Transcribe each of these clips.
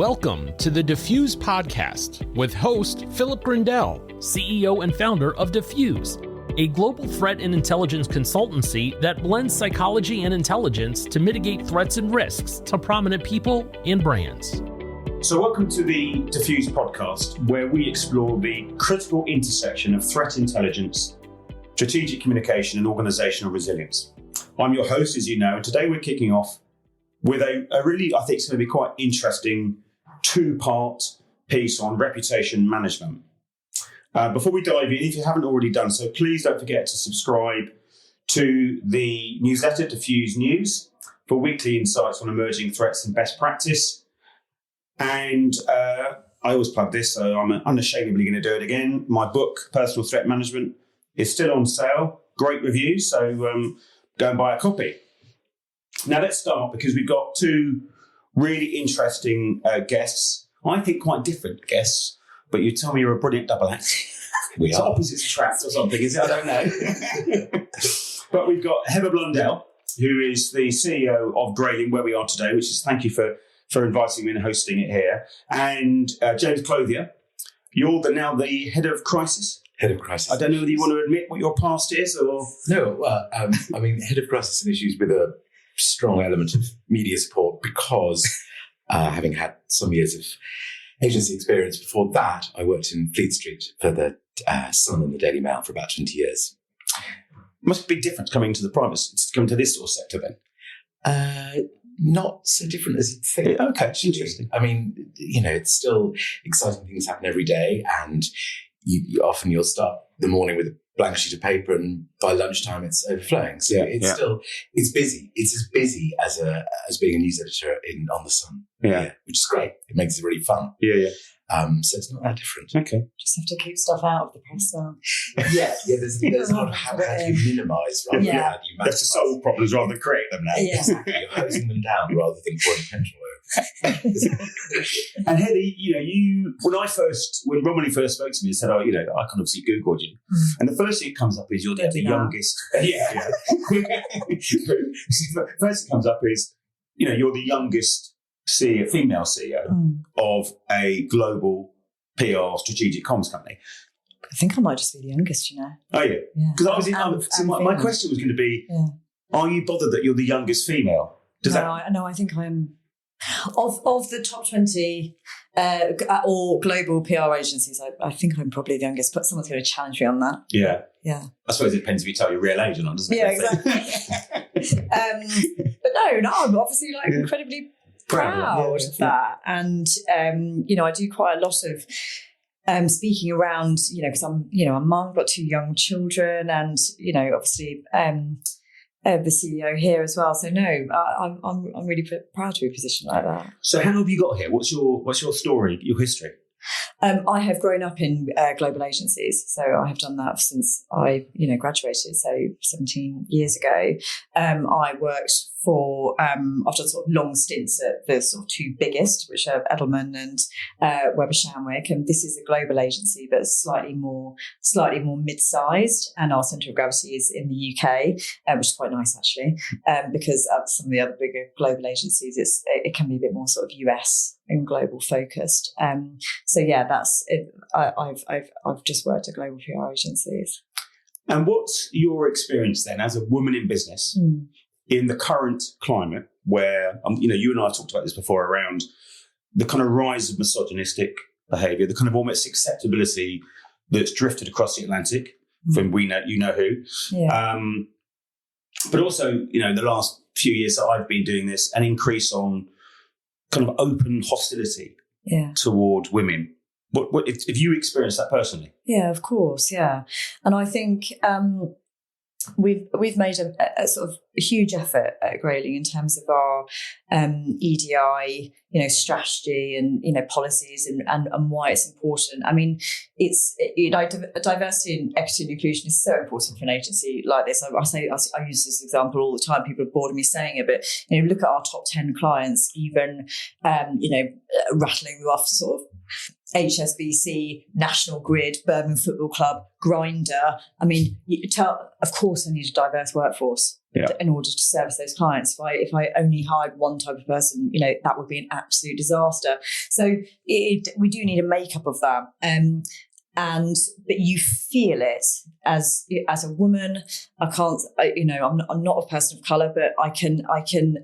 Welcome to the Defuse Podcast with host Heather Blundell, CEO and founder of Defuse, a global threat and intelligence consultancy that blends psychology and intelligence to mitigate threats and risks to prominent people and brands. So welcome to the Defuse Podcast, where we explore the critical intersection of threat intelligence, strategic communication and organizational resilience. I'm your host, as you know, and today we're kicking off with a really, I think it's going to be quite interesting two-part piece on reputation management. Before we dive in, if you haven't already done so, please don't forget to subscribe to the newsletter, Defuse News, for weekly insights on emerging threats and best practice. And I always plug this, so I'm unashamedly going to do it again. My book, Personal Threat Management, is still on sale. Great reviews, so go and buy a copy. Now let's start, because we've got two really interesting guests. I think quite different guests, but you tell me you're a brilliant double act. It's opposites attract or something, is it? I don't know. But we've got Heather Blundell, who is the CEO of Grayling, where we are today, which is thank you for inviting me and hosting it here. And James Clothier, you're now the head of crisis. Head of crisis. I don't know whether you want to admit what your past is or... No, well, head of crisis and issues with a strong element of media support, because having had some years of agency experience before that, I worked in Fleet Street for the Sun and the Daily Mail for about 20 years. Must be different coming to this sort of sector then. Not so different as you'd think. Okay, it's interesting. I mean, it's still exciting things happen every day, and you'll start the morning with a blank sheet of paper, and by lunchtime it's overflowing. So it's busy. It's as busy as being a news editor on the Sun. Yeah, which is great. It makes it really fun. Yeah. So it's not that different. Okay. Just have to keep stuff out of the press now. Yeah. There's a lot of how do you minimise rather than how do you maximise. That's to solve problems rather than create them now. Yeah. Exactly. You're hosing them down rather than pouring attention over. And Heather, when Romilly first spoke to me and said, I can obviously Googled you. And the first thing that comes up is you're the youngest. Yeah. First thing comes up is, you're the youngest female CEO of a global PR strategic comms company. I think I might just be the youngest, Oh, yeah. Because my question was going to be, are you bothered that you're the youngest female? I think I am. Of the top 20 or global PR agencies, I think I'm probably the youngest, but someone's going to challenge me on that. Yeah. I suppose it depends if you tell your real age or not, doesn't it? Yeah, exactly. But no, I'm obviously incredibly proud of that. And, I do quite a lot of speaking around, because I'm a mum, got two young children, and, obviously the CEO here as well. So no, I'm really proud to be positioned like that. So how have you got here? What's your story, your history? I have grown up in global agencies, so I have done that since I, graduated, so 17 years ago. I worked for, I've done sort of long stints at the sort of two biggest, which are Edelman and Weber Shandwick, and this is a global agency that's slightly more mid-sized, and our centre of gravity is in the UK, which is quite nice actually, because some of the other bigger global agencies, it can be a bit more sort of US and global focused. That's it. I've just worked at global PR agencies. And what's your experience then as a woman in business in the current climate where, you and I talked about this before, around the kind of rise of misogynistic behaviour, the kind of almost acceptability that's drifted across the Atlantic from you know who. Yeah. But also, the last few years that I've been doing this, an increase on kind of open hostility toward women. What if you experienced that personally? Yeah, of course, yeah. And I think we've made a sort of huge effort at Grayling in terms of our EDI, strategy and policies and why it's important. I mean, it's diversity and equity and inclusion is so important for an agency like this. I use this example all the time. People are bored of me saying it, but look at our top 10 clients, even rattling them off sort of HSBC, National Grid, Birmingham Football Club, Grinder. I mean, of course I need a diverse workforce in order to service those clients. If I only hired one type of person, that would be an absolute disaster. So we do need a makeup of that. But you feel it as a woman. I'm not a person of colour, but I can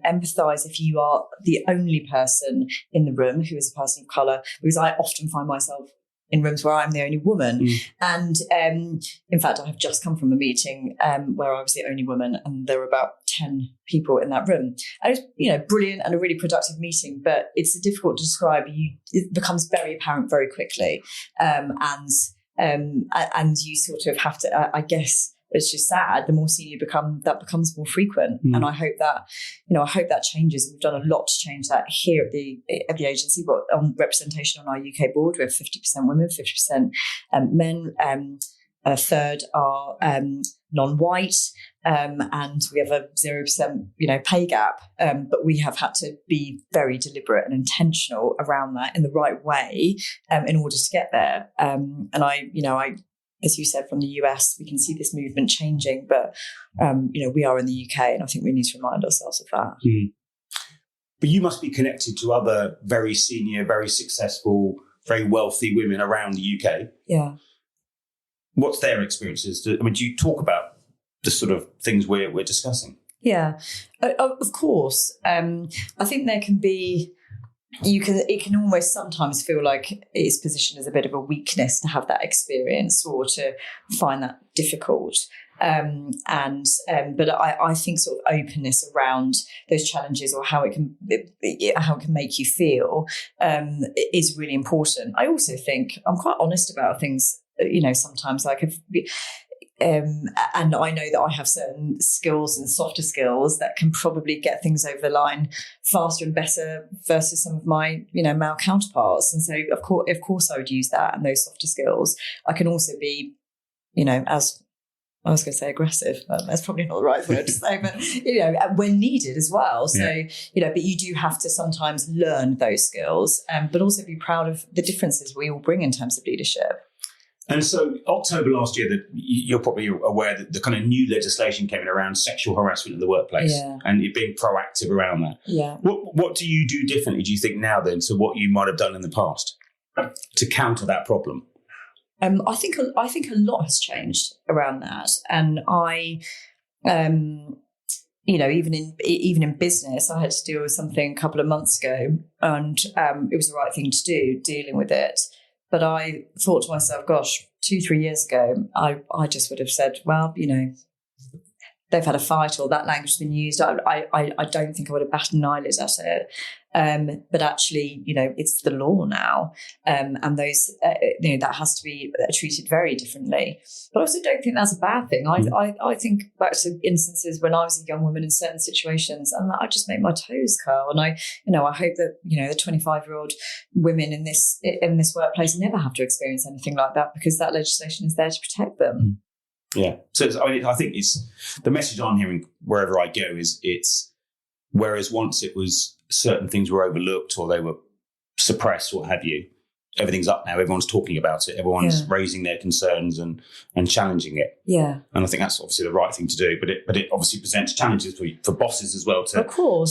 empathise if you are the only person in the room who is a person of colour, because I often find myself in rooms where I'm the only woman. And in fact, I have just come from a meeting where I was the only woman, and there were about 10 people in that room. And it was, brilliant and a really productive meeting, but it's difficult to describe. It becomes very apparent very quickly. And you sort of have to, I guess, it's just sad. The more senior you become, that becomes more frequent. And I hope that changes. We've done a lot to change that here at the agency. But on representation on our UK board, we have 50% women, 50% men. A third are non-white, and we have a 0% pay gap. But we have had to be very deliberate and intentional around that in the right way in order to get there. And I as you said, from the US, we can see this movement changing, but we are in the UK, and I think we need to remind ourselves of that. But you must be connected to other very senior, very successful, very wealthy women around the UK. Yeah. What's their experiences? Do you talk about the sort of things we're discussing? Yeah, of course. I think there can be. It can almost sometimes feel like it's positioned as a bit of a weakness to have that experience or to find that difficult. But I think sort of openness around those challenges or how it can make you feel is really important. I also think I'm quite honest about things. Sometimes and I know that I have certain skills and softer skills that can probably get things over the line faster and better versus some of my, male counterparts. And so, of course, I would use that and those softer skills. I can also be, as I was going to say, aggressive. That's probably not the right word to say, but when needed as well. So, but you do have to sometimes learn those skills, but also be proud of the differences we all bring in terms of leadership. And so October last year, you're probably aware that the kind of new legislation came in around sexual harassment in the workplace and you're being proactive around that. Yeah. What do you do differently, do you think, now then, to what you might have done in the past to counter that problem? I think a lot has changed around that. And even in business, I had to deal with something a couple of months ago, and it was the right thing to do, dealing with it. But I thought to myself, gosh, 2-3 years ago, I just would have said, well, they've had a fight or that language has been used. I don't think I would have batted an eyelid at it. But actually, it's the law now. And those, that has to be treated very differently. But I also don't think that's a bad thing. I think back to instances when I was a young woman in certain situations, and I just make my toes curl. And I hope that, the 25-year-old women in this workplace never have to experience anything like that, because that legislation is there to protect them. Yeah. So I think it's the message I'm hearing wherever I go is it's whereas once it was certain things were overlooked or they were suppressed, what have you, everything's up now. Everyone's talking about it. Everyone's raising their concerns and challenging it. Yeah. And I think that's obviously the right thing to do. But it obviously presents challenges for bosses as well to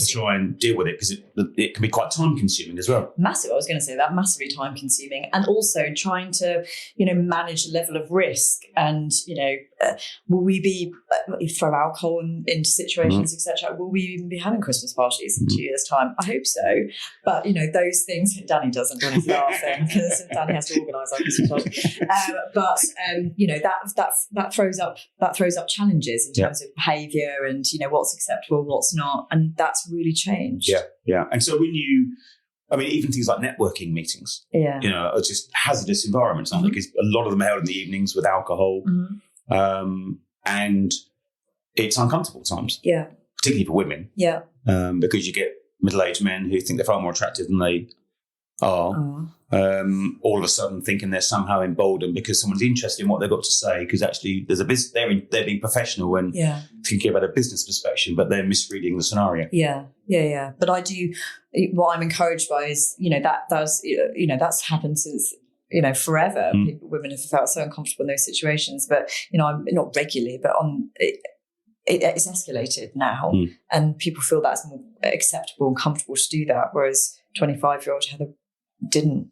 try and deal with it, because it can be quite time consuming as well. Massive. I was going to say that, massively time consuming, and also trying to manage the level of risk and will we be throw alcohol into situations, etc. Will we even be having Christmas parties in 2 years' time? I hope so. But those things Danny doesn't. Danny's laughing. Danny has to organise our Christmas party. That throws up challenges in terms of behaviour and what's acceptable, what's not, and that's really changed. Yeah. And so when even things like networking meetings, are just hazardous environments, aren't they? Because a lot of them are held in the evenings with alcohol, and it's uncomfortable at times. Yeah, particularly for women. Yeah, because you get middle-aged men who think they're far more attractive than they are all of a sudden thinking they're somehow emboldened because someone's interested in what they've got to say, because actually there's a business, they're being professional and thinking about a business perspective, but they're misreading the scenario. Yeah. But I do, what I'm encouraged by is, that's happened since, forever. Women have felt so uncomfortable in those situations, but, I'm not regularly, but it's escalated now, and people feel that's more acceptable and comfortable to do that, whereas 25-year-old Heather didn't,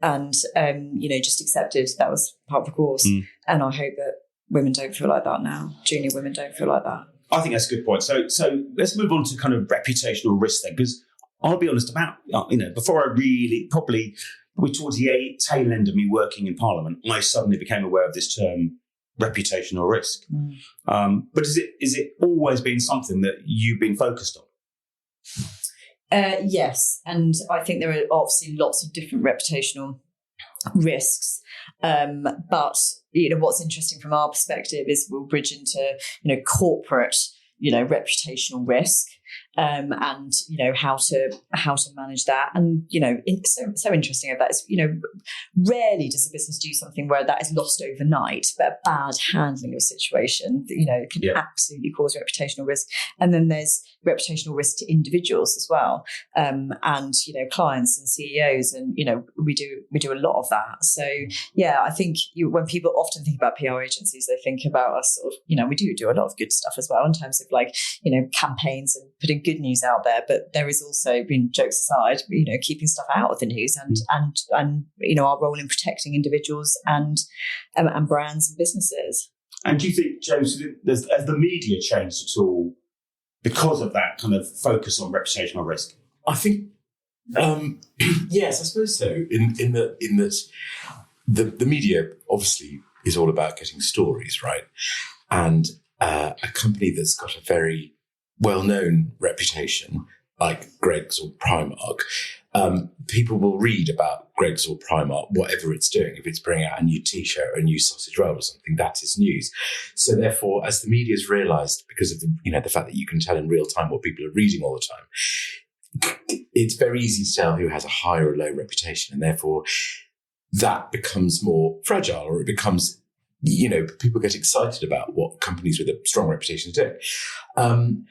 and just accepted that was part of the course. And I hope that women don't feel like that now. Junior women don't feel like that. I think that's a good point. So let's move on to kind of reputational risk then, because I'll be honest about, before I really properly, towards the tail end of me working in Parliament, I suddenly became aware of this term reputational risk. But is it always been something that you've been focused on? Yes, and I think there are obviously lots of different reputational risks. But what's interesting from our perspective is we'll bridge into corporate reputational risk, and how to manage that. And it's so interesting about that is rarely does a business do something where that is lost overnight, but a bad handling of a situation can absolutely cause reputational risk. And then there's reputational risk to individuals as well, and clients and CEOs, and we do a lot of that. So I think when people often think about PR agencies, they think about us sort of we do a lot of good stuff as well in terms of campaigns and putting good news out there, but there is also, jokes aside, keeping stuff out of the news and our role in protecting individuals and brands and businesses. And do you think, James, has the media changed at all because of that kind of focus on reputational risk? I think yes, I suppose so. In that the media obviously is all about getting stories, right? And a company that's got a very well-known reputation, like Greggs or Primark, people will read about Greggs or Primark, whatever it's doing. If it's bringing out a new T-shirt or a new sausage roll or something, that is news. So therefore, as the media's realised, because of the fact that you can tell in real time what people are reading all the time, it's very easy to tell who has a high or a low reputation, and therefore that becomes more fragile, or it becomes people get excited about what companies with a strong reputation are doing.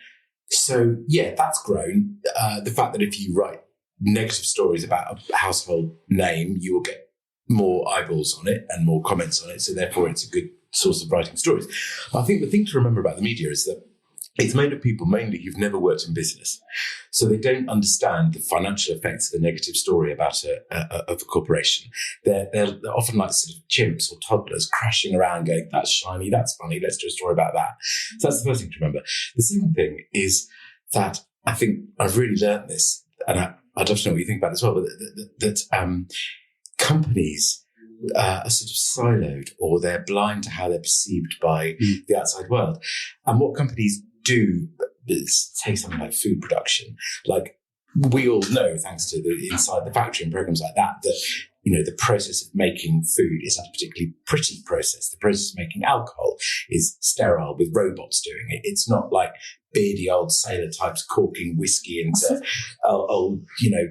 So that's grown. The fact that if you write negative stories about a household name, you will get more eyeballs on it and more comments on it. So therefore it's a good source of writing stories. I think the thing to remember about the media is that it's made of people mainly who've never worked in business. So they don't understand the financial effects of a negative story about a corporation. They're often like sort of chimps or toddlers crashing around going, that's shiny, that's funny, let's do a story about that. So that's the first thing to remember. The second thing is that I think I've really learned this, and I'd love to know what you think about it as well, but that companies are sort of siloed, or they're blind to how they're perceived by the outside world. And what companies do is take something like food production. Like, we all know, thanks to the Inside the Factory and programs like that, the process of making food is not a particularly pretty process. The process of making alcohol is sterile, with robots doing it. It's not like beardy old sailor types corking whiskey into old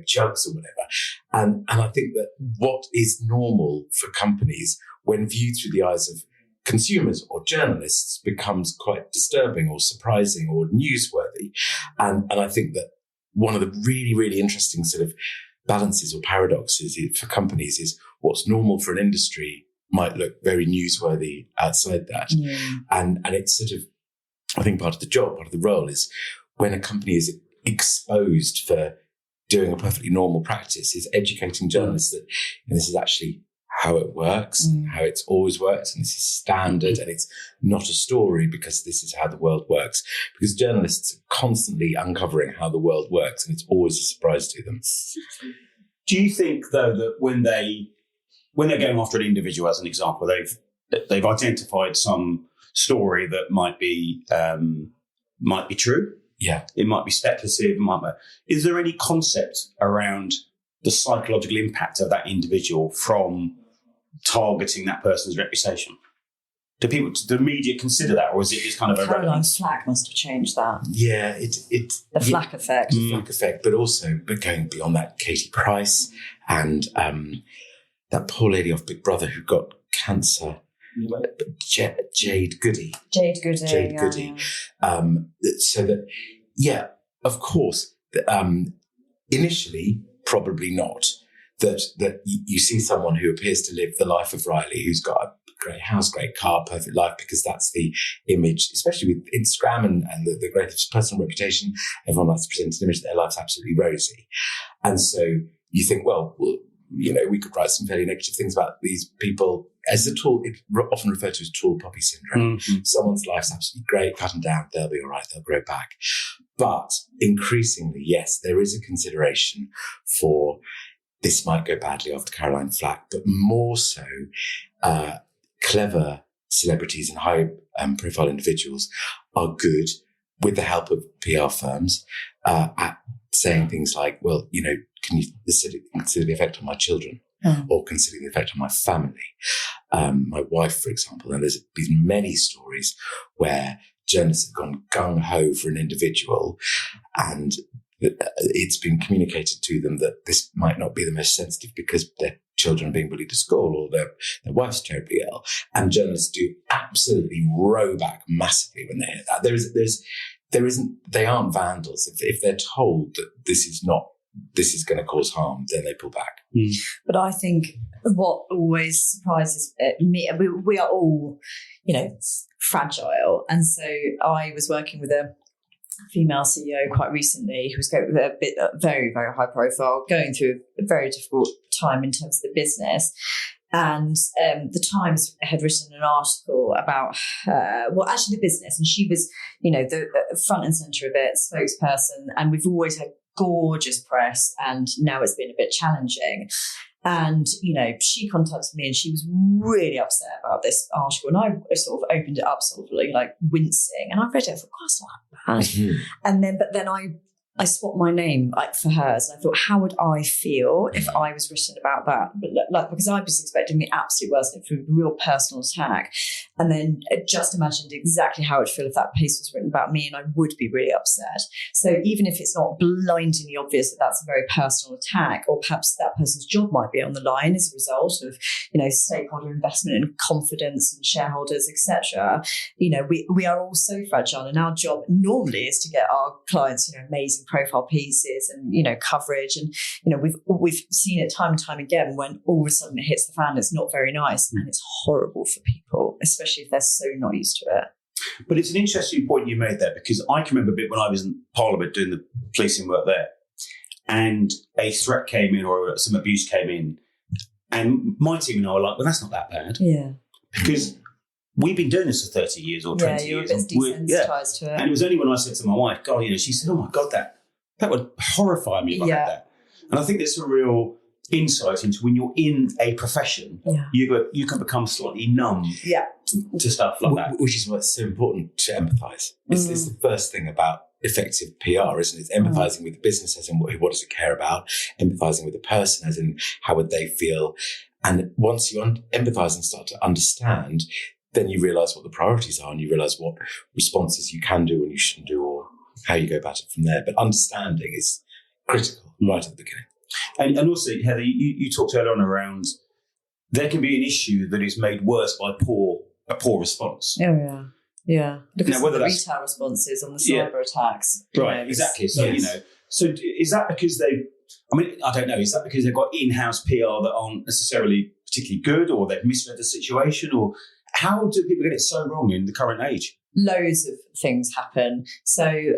jugs or whatever. And I think that what is normal for companies when viewed through the eyes of consumers or journalists becomes quite disturbing or surprising or newsworthy. And I think that one of the really, really interesting sort of balances or paradoxes for companies is what's normal for an industry might look very newsworthy outside that. And it's sort of, I think part of the job, part of the role is when a company is exposed for doing a perfectly normal practice, is educating journalists that this is actually how it works, how it's always worked, and this is standard, and it's not a story because this is how the world works. Because journalists are constantly uncovering how the world works, and it's always a surprise to them. Do you think, though, that when they're going after an individual, as an example, they've identified some story that might be true? Yeah, it might be speculative. Is there any concept around the psychological impact of that individual from targeting that person's reputation? Do the media consider that, or is it just kind of a Caroline Flack must have changed that. Yeah, the Flack effect. The Flack effect, but going beyond that, Katie Price and that poor lady off Big Brother who got cancer. Jade Goody. Jade Goody. So that, yeah, of course, initially, probably not. That you see someone who appears to live the life of Riley, who's got a great house, great car, perfect life, because that's the image, especially with Instagram and the great personal reputation. Everyone likes to present an image that their life's absolutely rosy. And so you think, well, we could write some fairly negative things about these people as it's often referred to as tall poppy syndrome. Mm-hmm. Someone's life's absolutely great, cut them down, they'll be all right, they'll grow back. But increasingly, yes, there is a consideration for this might go badly after Caroline Flack, but more so, clever celebrities and high profile individuals are good with the help of PR firms at saying things like, well, can you consider the effect on my children or consider the effect on my family? My wife, for example, and there's been many stories where journalists have gone gung-ho for an individual and it's been communicated to them that this might not be the most sensitive because their children are being bullied at school or their wife's terribly ill. And journalists do absolutely row back massively when they hear that. They aren't vandals. If they're told that this is going to cause harm, then they pull back. Mm. But I think what always surprises me, we are all, fragile. And so I was working with a female CEO quite recently who was very, very high profile, going through a very difficult time in terms of the business. And the Times had written an article about the business, and she was, the front and centre of it, spokesperson. And we've always had gorgeous press, and now it's been a bit challenging. And, she contacted me and she was really upset about this article. And I sort of opened it up, sort of like wincing. And I read it, I thought, oh, it's not that bad. Mm-hmm. But then I swapped my name for hers. And I thought, how would I feel if I was written about that? Because I was expecting the absolute worst, a real personal attack. And then just imagined exactly how I'd feel if that piece was written about me, and I would be really upset. So even if it's not blindingly obvious that that's a very personal attack, or perhaps that person's job might be on the line as a result of, stakeholder investment and confidence and shareholders, etc. We are all so fragile, and our job normally is to get our clients, amazing profile pieces and coverage, and we've seen it time and time again when all of a sudden it hits the fan. It's not very nice, and it's horrible for people, especially if they're so not used to it. But it's an interesting point you made there, because I can remember a bit when I was in Parliament doing the policing work there, and a threat came in or some abuse came in, and my team and I were like, well, that's not that bad. Yeah. Because we've been doing this for 30 years or 20 years. Yeah, you were a bit desensitised to it. And it was only when I said to my wife, God, she said, oh my God, that would horrify me if I had that. And I think there's a real insight into when you're in a profession, you can become slightly numb to stuff like that. Which is why it's so important to empathise. It's the first thing about effective PR, isn't it? It's empathising with the business as in what does it care about, empathising with the person as in how would they feel. And once you empathise and start to understand, then you realise what the priorities are and you realise what responses you can do and you shouldn't do, or how you go about it from there. But understanding is critical right at the beginning. And also, Heather, you talked earlier on around there can be an issue that is made worse by a poor response. Oh, yeah. Yeah. Look at the retail responses on the cyber attacks. Right, exactly. So, so is that because I don't know, is that because they've got in-house PR that aren't necessarily particularly good, or they've misread the situation, or how do people get it so wrong in the current age? Loads of things happen. So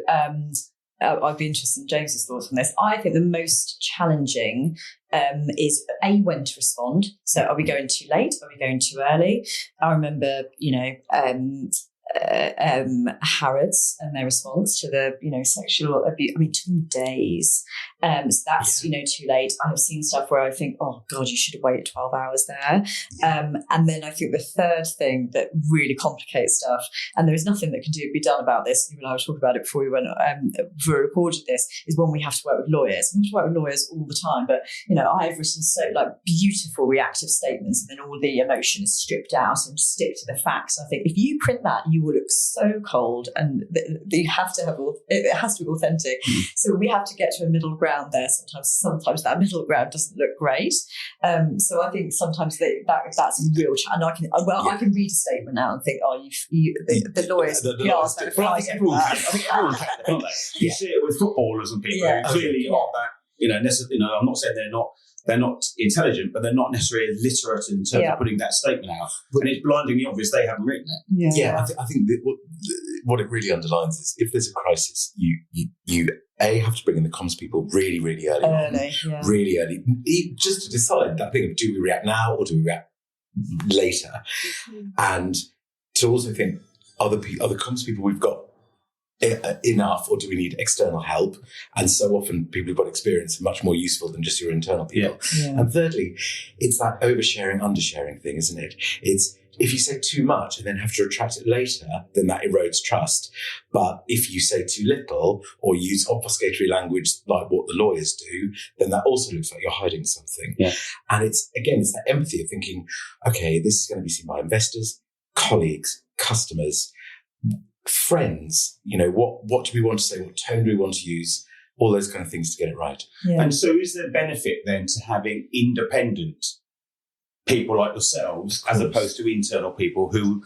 I'd be interested in James's thoughts on this. I think the most challenging is when to respond. So are we going too late? Are we going too early? I remember, Harrods and their response to the, sexual abuse. I mean, it took them days. So that's, too late. I have seen stuff where I think, oh God, you should have waited 12 hours there. And then I think the third thing that really complicates stuff, and there is nothing that can be done about this, you and I were talking about it before we recorded this, is when we have to work with lawyers. We have to work with lawyers all the time, but I've written so beautiful reactive statements, and then all the emotion is stripped out and stick to the facts. I think if you print that, you will look so cold, and you have to it has to be authentic. So we have to get to a middle ground there. Sometimes that middle ground doesn't look great. So I think sometimes that's a real challenge. And I can read a statement now and think, oh, the lawyers, You see it with footballers and people who clearly aren't that. I'm not saying they're not intelligent, but they're not necessarily literate in terms of putting that statement out. And it's blindingly obvious they haven't written it. I think that what it really underlines is if there's a crisis, you have to bring in the comms people really, really early on. Really early. Just to decide that thing of, do we react now or do we react later? And to also think, are the comms people we've got enough, or do we need external help? And so often people who've got experience are much more useful than just your internal people. And thirdly, it's that oversharing, undersharing thing, isn't it? It's if you say too much and then have to retract it later, then that erodes trust. But if you say too little or use obfuscatory language like what the lawyers do, then that also looks like you're hiding something. And it's that empathy of thinking, okay, this is going to be seen by investors, colleagues, customers, friends. What do we want to say? What tone do we want to use? All those kind of things to get it right. And so is there benefit then to having independent people like yourselves as opposed to internal people who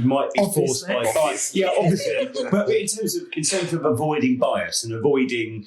might be forced by bias? Obviously. But in terms of avoiding bias and avoiding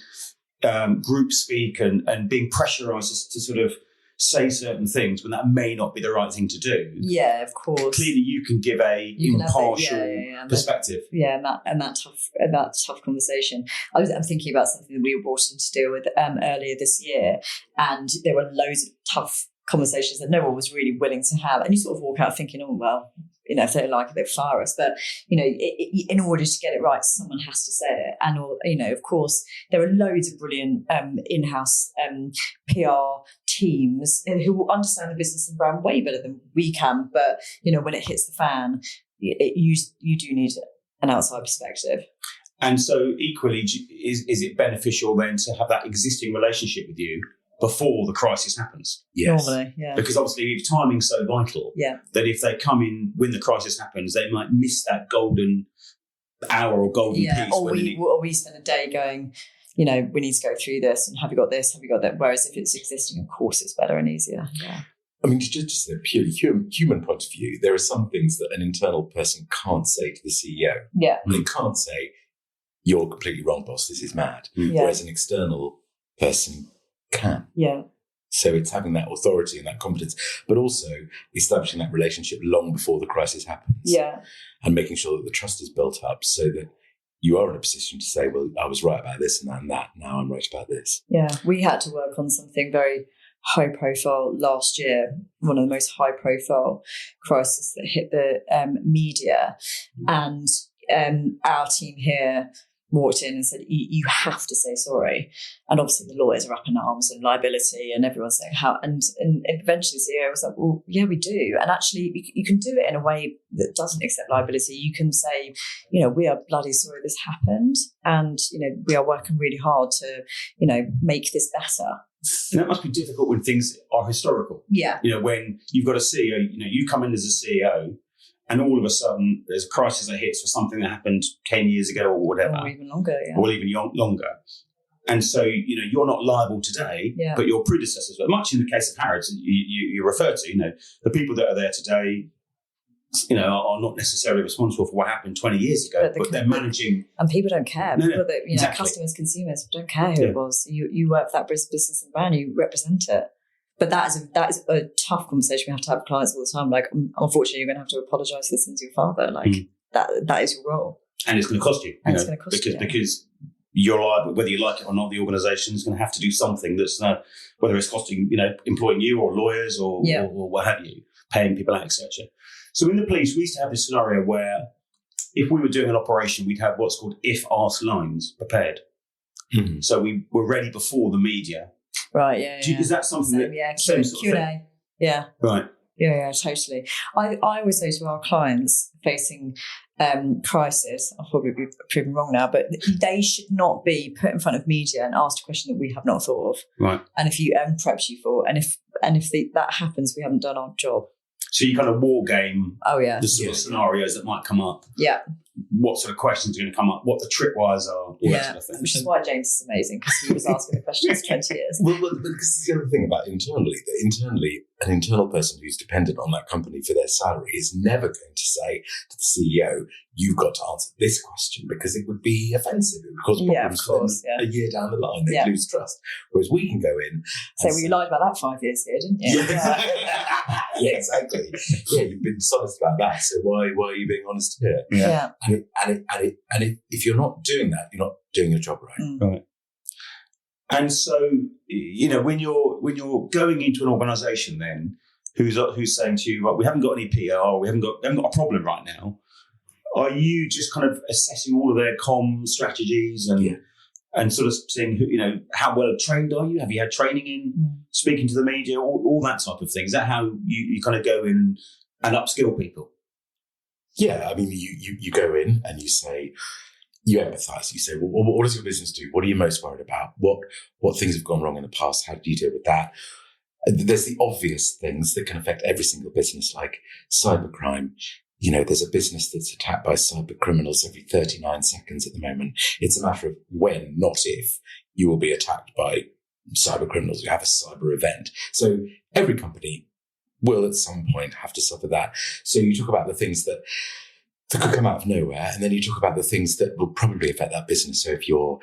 group speak and being pressurised to sort of say certain things when that may not be the right thing to do. Yeah, of course. Clearly, you can give a impartial perspective. And that tough conversation. I'm thinking about something that we were brought in to deal with earlier this year, and there were loads of tough conversations that no one was really willing to have. And you sort of walk out thinking, oh well, if they don't like it, they'll fire us. But in order to get it right, someone has to say it. And of course, there are loads of brilliant in-house PR teams who will understand the business and brand way better than we can. But when it hits the fan, you do need an outside perspective. And so, equally, is it beneficial then to have that existing relationship with you before the crisis happens? Yes. Normally, yeah. Because obviously if timing's so vital that if they come in when the crisis happens, they might miss that golden hour or golden piece. Or we spend a day going, we need to go through this, and have you got this, have you got that? Whereas if it's existing, of course it's better and easier. Yeah. I mean, just a purely human point of view, there are some things that an internal person can't say to the CEO. Yeah. They can't say, you're completely wrong, boss, this is mad. Whereas an external person can. Yeah. So it's having that authority and that competence, but also establishing that relationship long before the crisis happens. Yeah. And making sure that the trust is built up so that you are in a position to say, well, I was right about this and that. Now I'm right about this. Yeah. We had to work on something very high profile last year, one of the most high profile crises that hit the media. And our team here walked in and said, you have to say sorry. And obviously the lawyers are up in arms and liability and everyone's saying how, and eventually the CEO was like, well, yeah, we do. And actually you can do it in a way that doesn't accept liability. You can say, we are bloody sorry this happened. And, we are working really hard to, make this better. And that must be difficult when things are historical. Yeah. When you've got a CEO, you come in as a CEO, and all of a sudden, there's a crisis that hits for something that happened 10 years ago or whatever. Or even longer, yeah. Or even longer. And so, you're not liable today, but your predecessors were. Much in the case of Harrods, you refer to, the people that are there today, are not necessarily responsible for what happened 20 years ago, but they're managing. And people don't care. People that, exactly. Customers, consumers don't care who it was. You work for that business and brand, you represent it. But that is a tough conversation we have to have with clients all the time. Like, unfortunately, you're going to have to apologise for listening to your father. Like, that is your role. And it's going to cost you. It's going to cost you. Because you're liable, whether you like it or not, the organisation is going to have to do something that's, whether it's costing, employing you or lawyers or what have you, paying people out, etc. So in the police, we used to have this scenario where if we were doing an operation, we'd have what's called if-ask lines prepared. Mm-hmm. So we were ready before the media. Right, yeah. Is that something same sort of Q&A. thing? Yeah. Right. Yeah, totally. I always say to our clients facing crisis, I'll probably be proven wrong now, but they should not be put in front of media and asked a question that we have not thought of. Right. And if you prepped you for, and if that happens, we haven't done our job. So you kind of war game the sort of scenarios that might come up. Yeah. What sort of questions are going to come up, what the tripwires are, all that sort of thing. Which is why James is amazing, because he was asking the questions 20 years. Well, because the other thing about internally, an internal person who's dependent on that company for their salary is never going to say to the CEO, you've got to answer this question, because it would be offensive. It would cause problems for them a year down the line. They'd lose trust. Whereas we can go in and say, you lied about that 5 years ago, didn't you? Yeah, exactly. Yeah, you've been dishonest about that. So why are you being honest here? Yeah. And if you're not doing that, you're not doing your job right. Mm. Right. And so, when you're going into an organisation then who's saying to you, right, we haven't got any PR, we haven't got a problem right now. Are you just kind of assessing all of their comm strategies and sort of seeing how well trained are you? Have you had training in speaking to the media, all that type of thing? Is that how you kind of go in and upskill people? Yeah, I mean, you go in and you say, you empathise. You say, well, what does your business do? What are you most worried about? What things have gone wrong in the past? How do you deal with that? There's the obvious things that can affect every single business, like cybercrime. There's a business that's attacked by cyber criminals every 39 seconds at the moment. It's a matter of when, not if, you will be attacked by cyber criminals. You have a cyber event. So every company will at some point have to suffer that. So you talk about the things that could come out of nowhere, and then you talk about the things that will probably affect that business. So if you're,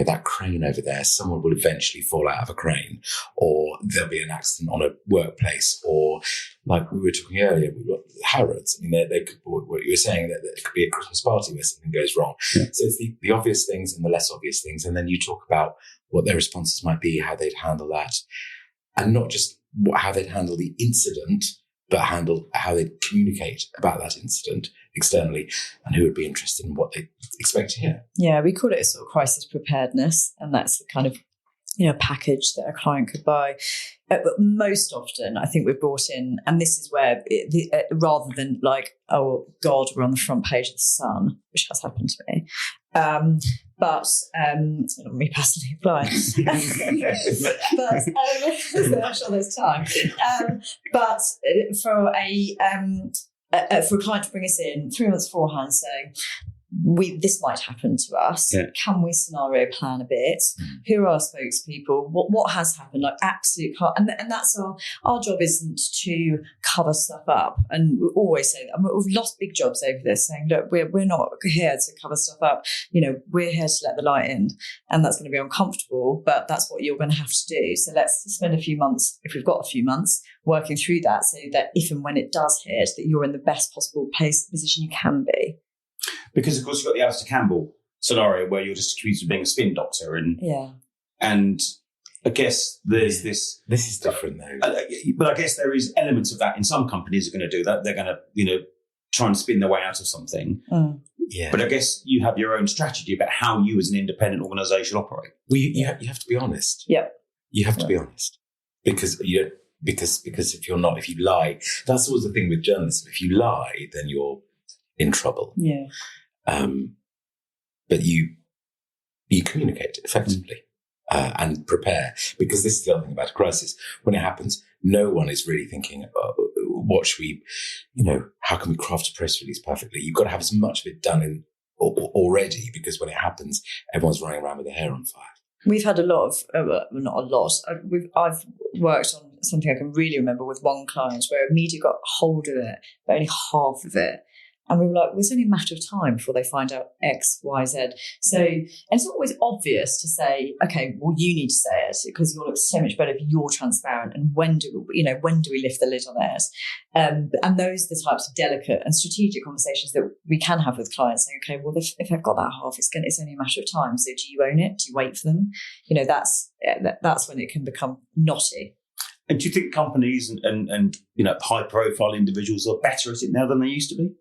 that crane over there, someone will eventually fall out of a crane, or there'll be an accident on a workplace, or like we were talking earlier, we've got Harrods. I mean, they could, what you were saying, that there could be a Christmas party where something goes wrong. Yeah. So it's the obvious things and the less obvious things. And then you talk about what their responses might be, how they'd handle that, and not just how they'd handle the incident, but how they'd communicate about that incident externally, and who would be interested in what they expect to hear. Yeah, we call it a sort of crisis preparedness, and that's the kind of package that a client could buy. But most often, I think we're brought in, and this is where, rather than like, oh God, we're on the front page of the Sun, which has happened to me. But it's not me personally applying. But I'm sure there's time. But for a client to bring us in 3 months beforehand saying, this might happen to us. Yeah. Can we scenario plan a bit? Who are our spokespeople? What has happened? Like absolute, and that's our job isn't to cover stuff up. And we always say that. We've lost big jobs over this, saying, look, we're not here to cover stuff up. We're here to let the light in, and that's going to be uncomfortable, but that's what you're going to have to do. So let's spend a few months, if we've got a few months, working through that, so that if and when it does hit, that you're in the best possible position you can be. Because, of course, you've got the Alistair Campbell scenario where you're just accused of being a spin doctor. And I guess there's this... This is different, though. But I guess there is elements of that. In some companies are going to do that. They're going to, try and spin their way out of something. Yeah. But I guess you have your own strategy about how you as an independent organisation operate. Well, you have to be honest. Yeah. You have to be honest. Because if you're not, if you lie, that's always the thing with journalism. If you lie, then you're in trouble. Yeah. But you communicate effectively and prepare, because this is the other thing about a crisis. When it happens, no one is really thinking, what should we, how can we craft a press release perfectly? You've got to have as much of it done already, because when it happens, everyone's running around with their hair on fire. We've had a lot of, not a lot. I've worked on something I can really remember with one client where media got hold of it, but only half of it. And we were like, well, it's only a matter of time before they find out X, Y, Z. So, and it's not always obvious to say, okay, well, you need to say it because you'll look so much better if you're transparent. And when do we lift the lid on it? And those are the types of delicate and strategic conversations that we can have with clients, saying, okay, well, if they've got that half, it's only a matter of time. So do you own it? Do you wait for them? That's when it can become knotty. And do you think companies and high profile individuals are better at it now than they used to be?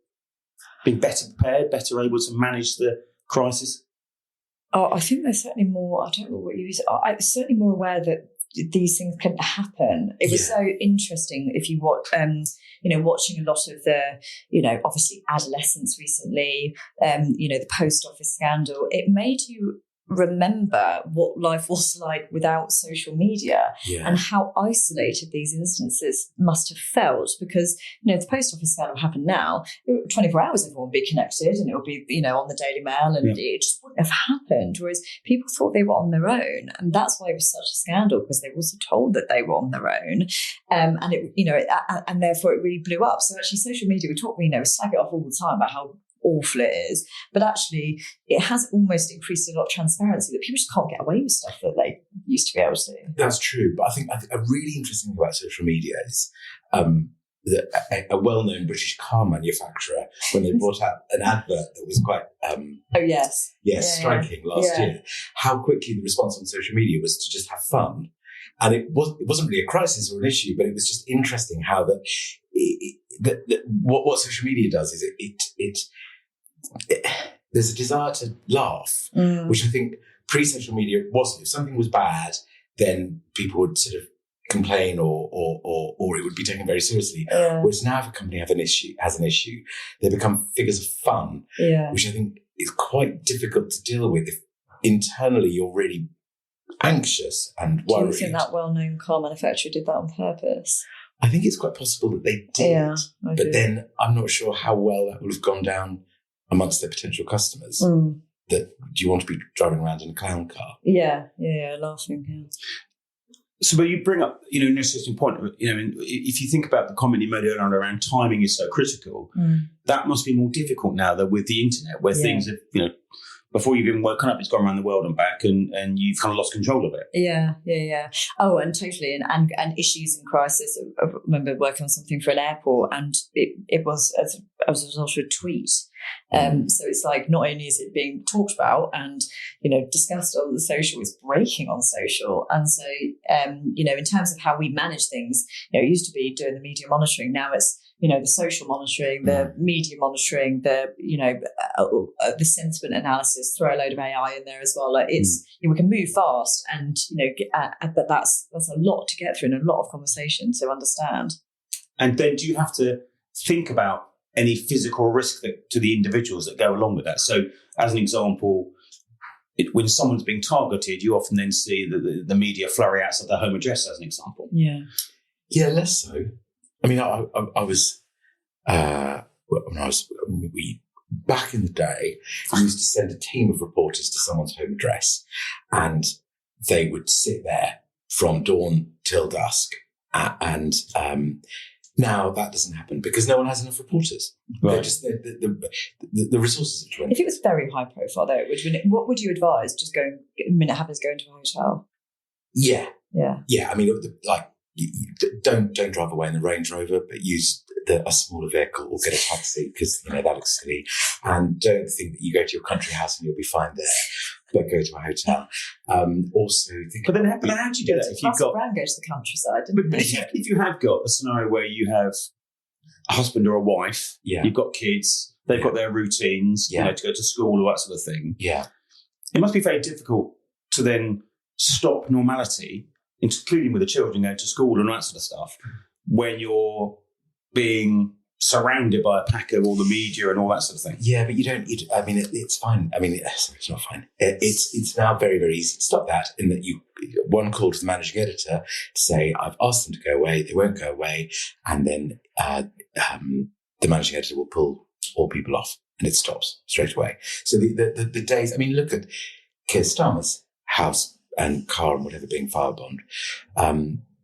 Being better prepared, better able to manage the crisis? Oh, I think they're certainly more, I don't know what you use. I'm certainly more aware that these things can happen. It was so interesting if you watch, watching a lot of the, obviously adolescence recently, the post office scandal, it made you remember what life was like without social media and how isolated these instances must have felt, because the post office scandal happened now, 24 hours everyone would be connected and it would be on the Daily Mail, and it just wouldn't have happened, whereas people thought they were on their own, and that's why it was such a scandal, because they were also told that they were on their own, and and therefore it really blew up. So actually social media, we slag it off all the time about how awful it is, but actually it has almost increased a lot of transparency, that people just can't get away with stuff that they used to be able to. That's true, but I think a really interesting thing about social media is that a well-known British car manufacturer, when they brought out an advert that was quite striking last year, how quickly the response on social media was to just have fun. And it wasn't really a crisis or an issue, but it was just interesting how what social media does is it there's a desire to laugh, which I think pre-social media wasn't. If something was bad, then people would sort of complain or it would be taken very seriously. Whereas now if a company has an issue, they become figures of fun, which I think is quite difficult to deal with if internally you're really anxious and worried. Do you think that well-known car manufacturer did that on purpose? I think it's quite possible that they did, but then I'm not sure how well that would have gone down amongst their potential customers. That do you want to be driving around in a clown car? Laughing. So, but you bring up, an interesting point. If you think about the comment you made earlier on around timing is so critical, that must be more difficult now that with the internet, where things have, before you've even woken up, it's gone around the world and back, and you've kind of lost control of it. Yeah. Oh, and totally. And issues and crisis. I remember working on something for an airport, and it was as a result of a tweet. So it's like, not only is it being talked about and, discussed on the social, it's breaking on social. And so, in terms of how we manage things, it used to be doing the media monitoring. Now it's, the social monitoring, the media monitoring, the sentiment analysis, throw a load of AI in there as well. Like it's, we can move fast and, but that's a lot to get through and a lot of conversation to understand. And then do you have to think about any physical risk to the individuals that go along with that? So as an example, when someone's being targeted, you often then see the media flurry outside their home address as an example. Yeah, less so. I mean, I was, we back in the day, we used to send a team of reporters to someone's home address, and they would sit there from dawn till dusk. And now that doesn't happen because no one has enough reporters. Right. They're just the resources are dwindling. If it was very high profile, though, what would you advise? Just going to a hotel. Yeah. I mean, you don't drive away in the Range Rover, but use a smaller vehicle or get a taxi because that looks silly. And don't think that you go to your country house and you'll be fine there, but go to a hotel. Also, think. But then how do you do that? If you've got go to the countryside. But if you have got a scenario where you have a husband or a wife, you've got kids, they've got their routines, to go to school, all that sort of thing. Yeah, it must be very difficult to then stop normality, including with the children going to school and all that sort of stuff, when you're being surrounded by a pack of all the media and all that sort of thing. Yeah, but you don't. It's fine. I mean, it's not fine. It's now very, very easy to stop that. In that one call to the managing editor to say, "I've asked them to go away. They won't go away," and then the managing editor will pull all people off, and it stops straight away. So the days. I mean, look at Keir Starmer's house and car and whatever being firebombed.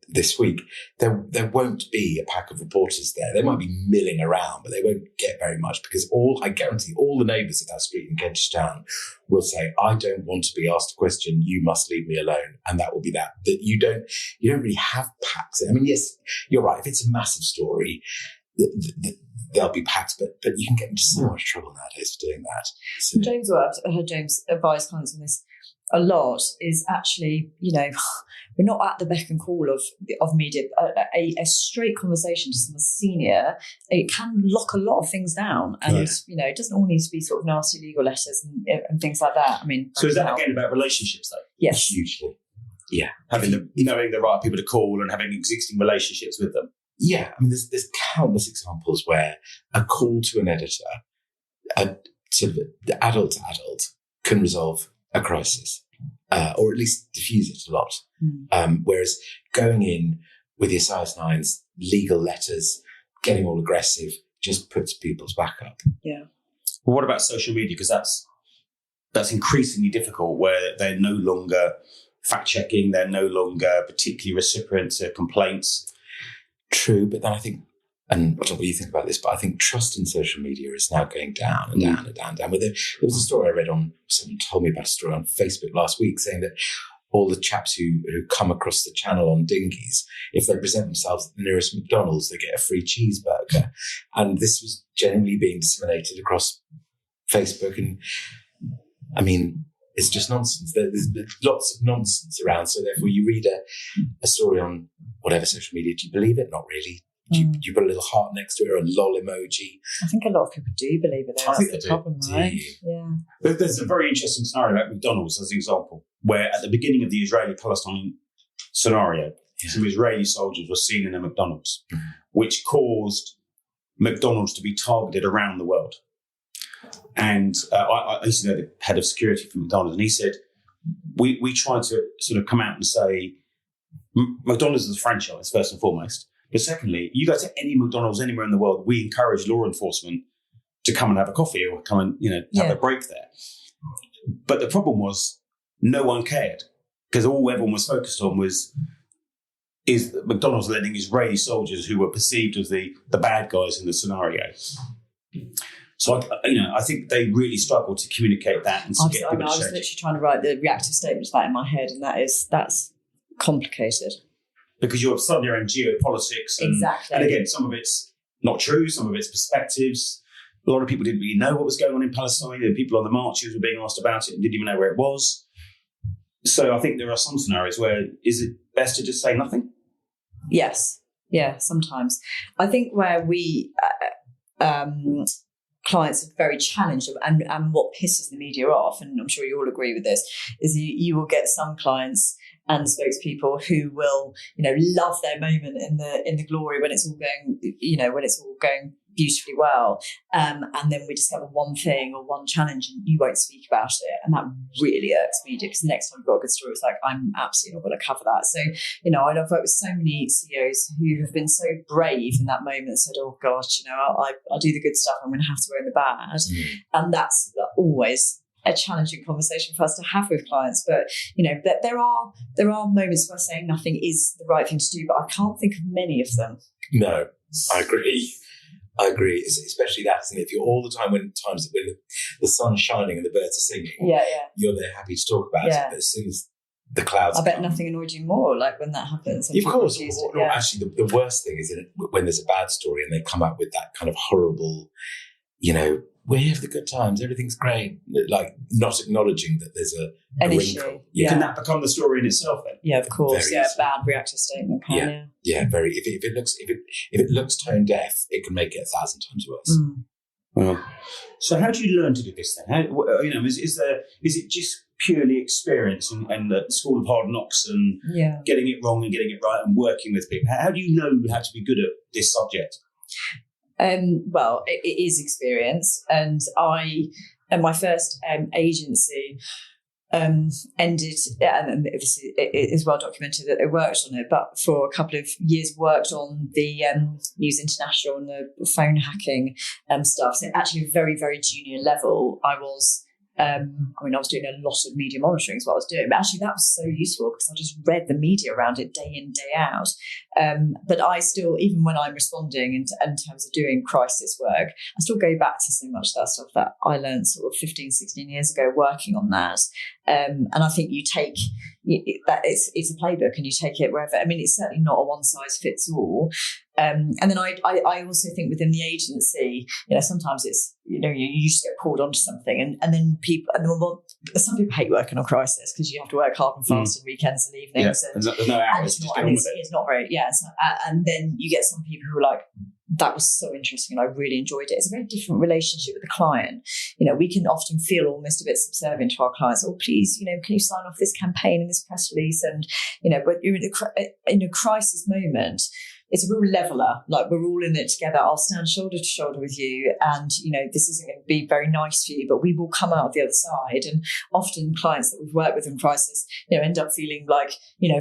This week, there won't be a pack of reporters there. They might be milling around, but they won't get very much because I guarantee all the neighbours of that street in Kentish Town will say, "I don't want to be asked a question. You must leave me alone." And that will be that. That you don't really have packs. I mean, yes, you're right. If it's a massive story, there'll be packs, but you can get into so much trouble nowadays for doing that. So. James, I heard James advise clients on this. a lot is actually, we're not at the beck and call of media. A straight conversation to someone senior, it can lock a lot of things down. And, it doesn't all need to be sort of nasty legal letters and things like that. I mean, so is that again about relationships though? Yes. Hugely. Yeah. Knowing the right people to call and having existing relationships with them. Yeah. I mean, there's countless examples where a call to an editor, sort of the adult to adult, can resolve a crisis, or at least diffuse it a lot. Whereas going in with your size 9s, legal letters, getting all aggressive, just puts people's back up. Yeah. Well, what about social media? Because that's increasingly difficult, where they're no longer fact-checking, they're no longer particularly recipient to complaints. True, but then I think, and I don't know what you think about this, but I think trust in social media is now going down and down and down and down. There was a story I read someone told me about a story on Facebook last week saying that all the chaps who come across the channel on dinghies, if they present themselves at the nearest McDonald's, they get a free cheeseburger. And this was generally being disseminated across Facebook. And I mean, it's just nonsense. There's lots of nonsense around. So therefore you read a story on whatever social media. Do you believe it? Not really. Do you put a little heart next to it or a lol emoji? I think a lot of people do believe it, though. That's the problem, right? Yeah. There's a very interesting scenario about McDonald's as an example, where at the beginning of the Israeli-Palestine scenario, some Israeli soldiers were seen in a McDonald's, which caused McDonald's to be targeted around the world. And I used to know the head of security for McDonald's, and he said, we try to sort of come out and say, McDonald's is a franchise, first and foremost. But secondly, you go to any McDonald's anywhere in the world, we encourage law enforcement to come and have a coffee or come and, have a break there. But the problem was no one cared, because all everyone was focused on is McDonald's letting Israeli soldiers who were perceived as the bad guys in the scenario. So, I think they really struggled to communicate that and to get people to change. I was literally trying to write the reactive statement to that in my head, and that's complicated. Because you're studying around geopolitics. Exactly. And again, some of it's not true, some of it's perspectives. A lot of people didn't really know what was going on in Palestine, and people on the marches were being asked about it and didn't even know where it was. So I think there are some scenarios where is it best to just say nothing? Yes. Yeah, sometimes. I think where we... clients are very challenged, and what pisses the media off, and I'm sure you all agree with this, is you will get some clients and spokespeople who will, love their moment in the glory when it's all going beautifully well, and then we discover one thing or one challenge and you won't speak about it, and that really irks me, because the next time I've got a good story, it's like, I'm absolutely not going to cover that. So I've worked with so many CEOs who have been so brave in that moment and said, oh gosh, I'll do the good stuff, I'm going to have to own the bad. And that's always a challenging conversation for us to have with clients. But there are moments where saying nothing is the right thing to do, but I can't think of many of them. No, I agree. Especially that, isn't it? If you're all the time when the sun's shining and the birds are singing, you're there happy to talk about it. But as soon as the clouds, I bet nothing annoyed you more, like when that happens. Of course. Actually, the worst thing is when there's a bad story and they come up with that kind of horrible, we're here for the good times, everything's great, like not acknowledging that there's a wrinkle. Can that become the story in itself then? Yeah, of course. Very easy. Bad reactive statement. Very. If it looks tone deaf, it can make it 1,000 times worse. Well, so how do you learn to do this then? Is it just purely experience and the school of hard knocks and getting it wrong and getting it right and working with people? How do you know how to be good at this subject? Well, it is experience, and my first agency ended, and it is well documented that they worked on it, but for a couple of years worked on the News International and the phone hacking stuff. So actually, a very, very junior level, I was doing a lot of media monitoring is what I was doing, but actually that was so useful because I just read the media around it day in, day out. But I still, even when I'm responding in terms of doing crisis work, I still go back to so much of that stuff that I learned sort of 15, 16 years ago working on that. And I think you take that it's a playbook and you take it wherever. I mean, it's certainly not a one size fits all. And then I also think within the agency, sometimes it's, you just get pulled onto something and then some people hate working on crisis because you have to work hard and fast on weekends and evenings. Yeah. There's no hours. It's not very, and then you get some people who are like, that was so interesting and I really enjoyed it. It's a very different relationship with the client. We can often feel almost a bit subservient to our clients. Oh, please, can you sign off this campaign and this press release? And, but you're in a crisis moment. It's a real leveler, like we're all in it together. I'll stand shoulder to shoulder with you and, this isn't going to be very nice for you, but we will come out the other side. And often clients that we've worked with in crisis, end up feeling like,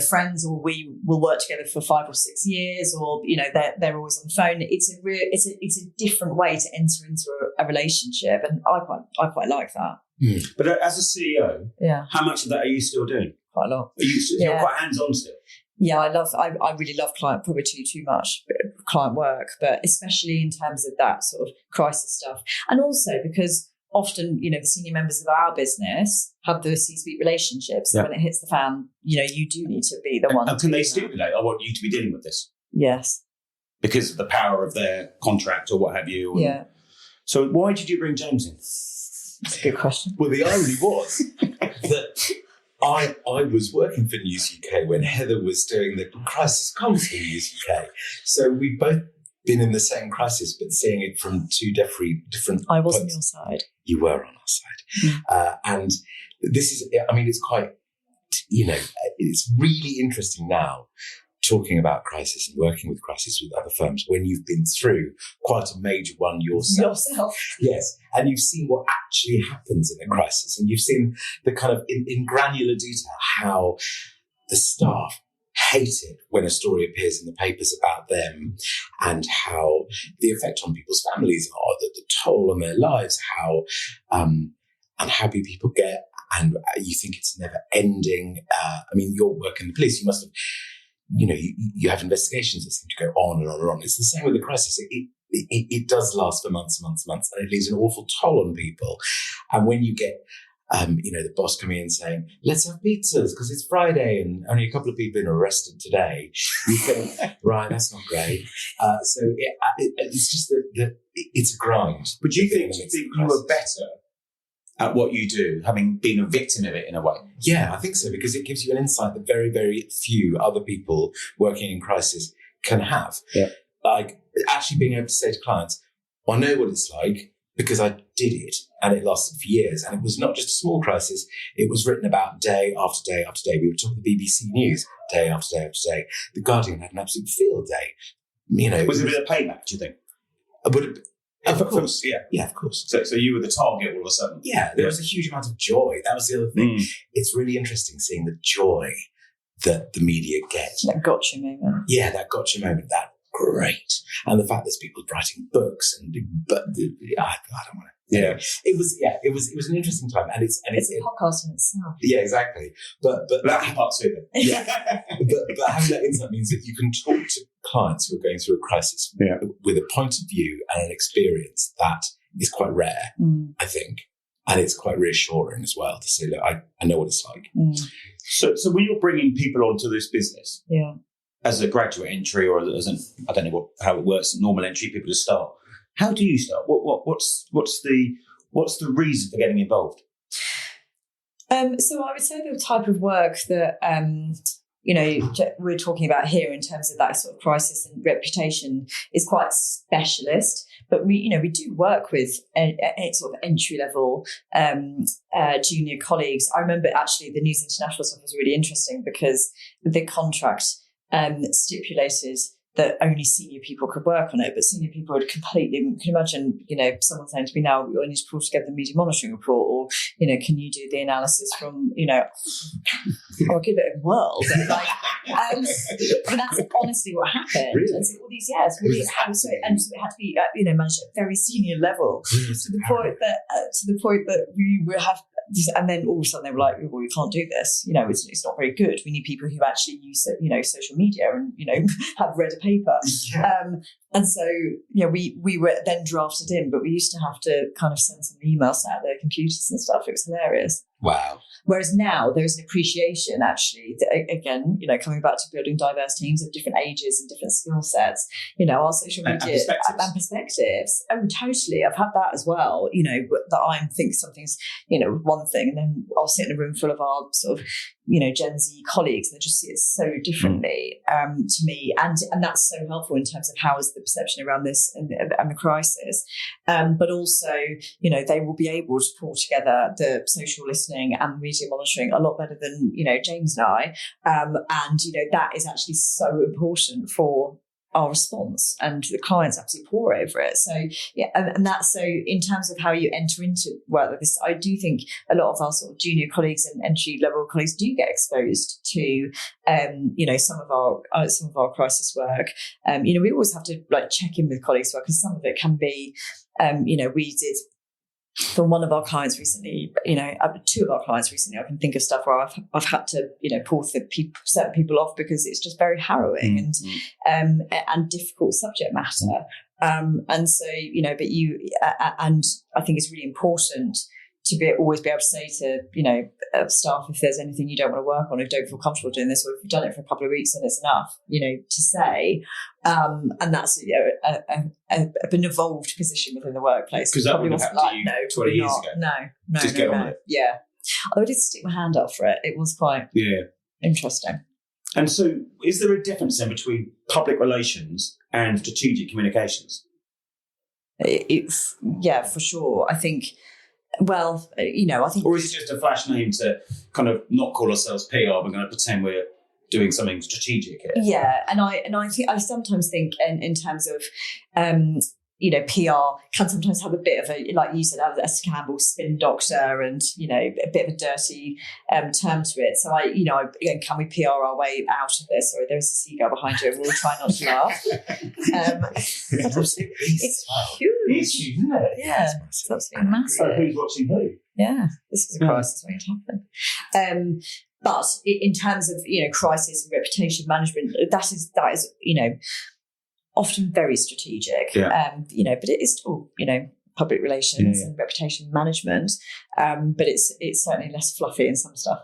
friends, or we will work together for 5 or 6 years, or, they're always on the phone. It's a different way to enter into a relationship. And I quite like that. Mm. But as a CEO, how much of that are you still doing? Quite a lot. You're quite hands-on still? Yeah, I really love probably too much client work, but especially in terms of that sort of crisis stuff. And also because often, the senior members of our business have the C-suite relationships. So when it hits the fan, you do need to be the one. And can they stipulate, I want you to be dealing with this? Yes. Because of the power of their contract or what have you. Yeah. So why did you bring James in? That's a good question. Well, the irony was that I was working for News UK when Heather was doing the crisis comms for News UK. So we've both been in the same crisis, but seeing it from two different I was on your side. You were on our side. And this is, it's quite, it's really interesting now talking about crisis and working with crisis with other firms when you've been through quite a major one yourself. Yes. And you've seen what actually happens in a crisis, and you've seen the kind of in granular detail how the staff hate it when a story appears in the papers about them, and how the effect on people's families are, the toll on their lives, how unhappy people get, and you think it's never ending. Your work in the police, you must have, you have investigations that seem to go on and on and on. It's the same with the crisis. It does last for months and months and months, and it leaves an awful toll on people. And when you get, the boss coming in saying, let's have pizzas because it's Friday and only a couple of people have been arrested today, you think, right, that's not great. So it's just that it's a grind. But do you think you were better at what you do, having been a victim of it in a way? Yeah, I think so, because it gives you an insight that very, very few other people working in crisis can have. Yeah. Like actually being able to say to clients, I know what it's like because I did it and it lasted for years. And it was not just a small crisis. It was written about day after day after day. We were talking the BBC News day after day after day. The Guardian had an absolute field day. Was it a bit of payback, do you think? Of course. Yeah, of course. So you were the target all of a sudden? Yeah, there was a huge amount of joy. That was the other thing. It's really interesting seeing the joy that the media get. That gotcha moment. Yeah, that gotcha moment. That great. And the fact there's people writing books I don't want to. Yeah. It was an interesting time. And it's a podcast in itself. Yeah, exactly. But that's part two then. Yeah. but having that insight means that you can talk to clients who are going through a crisis with a point of view and an experience that is quite rare, I think. And it's quite reassuring as well to say, look, I know what it's like. So when you're bringing people onto this business, as a graduate entry or as I don't know how it works, normal entry, people to start, how do you start? What's the reason for getting involved? So I would say the type of work that we're talking about here in terms of that sort of crisis and reputation is quite specialist. But we do work with a sort of entry level junior colleagues. I remember actually the News International stuff was really interesting because the contract stipulated that only senior people could work on it, but senior people would completely, you can imagine, someone saying to me now, I need to pull together the media monitoring report, or, can you do the analysis from, I'll give it a whirl. But but that's honestly what happened. Really? And so all these years, really, so it had to be, managed at a very senior level to the point that we would have. And then all of a sudden they were like, well, we can't do this. It's not very good. We need people who actually use, social media and, have read a paper. Yeah. And so, we were then drafted in, but we used to have to kind of send some emails out of their computers and stuff. It was hilarious. Wow. Whereas now there is an appreciation, actually, that, again, coming back to building diverse teams of different ages and different skill sets, our social media and perspectives. Oh, totally. I've had that as well, that I think something's, one thing, and then I'll sit in a room full of our sort of, Gen Z colleagues, and they just see it so differently to me. And that's so helpful in terms of how is the perception around this and the crisis. But also, they will be able to pull together the social listening and media monitoring a lot better than, James and I. And, that is actually so important for our response, and the clients absolutely pour over it. So yeah, and that's so in terms of how you enter into work like this, I do think a lot of our sort of junior colleagues and entry level colleagues do get exposed to some of our crisis work. We always have to check in with colleagues work, because some of it can be we did for one of our clients recently, two of our clients recently, I can think of stuff where I've had to, pull certain people off because it's just very harrowing and difficult subject matter. And so, but and I think it's really important to always be able to say to, staff, if there's anything you don't want to work on, or don't feel comfortable doing this, or if you've done it for a couple of weeks and it's enough, to say. And that's an evolved position within the workplace. Because that wouldn't have happened to you 20 years ago. No. Just get on it. Yeah. I did stick my hand up for it. It was quite interesting. And so is there a difference then between public relations and strategic communications? Yeah, for sure. I think... Well, I think... Or is it just a flash name to kind of not call ourselves PR, we're going to pretend we're doing something strategic here? Yeah, and I think I sometimes think in terms of, PR can sometimes have a bit of a, like you said, a scandal spin doctor, and, a bit of a dirty term to it. So can we PR our way out of this? Sorry, there's a seagull behind you, and we'll try not to laugh. It's huge. It's huge, isn't it? Yeah, it's absolutely massive. So who's watching who? Yeah, this is a crisis waiting to happen. But in terms of, crisis and reputation management, that is often very strategic. Yeah. But it is still, public relations and reputation management. But it's certainly less fluffy in some stuff.